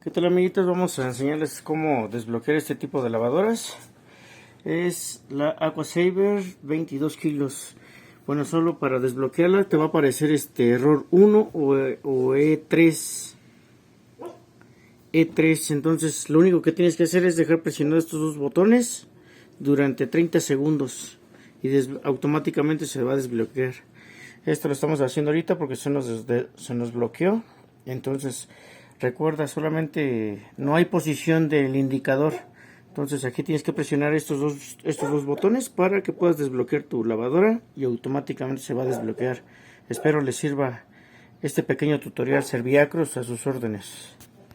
¿Qué tal, amiguitos? Vamos a enseñarles cómo desbloquear este tipo de lavadoras. Es la AquaSaver 22 kilos. Bueno, solo para desbloquearla te va a aparecer este error 1 o E3. Entonces lo único que tienes que hacer es dejar presionados estos dos botones durante 30 segundos y automáticamente se va a desbloquear. Esto lo estamos haciendo ahorita porque se nos bloqueó. Entonces recuerda, solamente no hay posición del indicador. Entonces aquí tienes que presionar estos dos botones para que puedas desbloquear tu lavadora y automáticamente se va a desbloquear. Espero les sirva este pequeño tutorial. Serviacros a sus órdenes.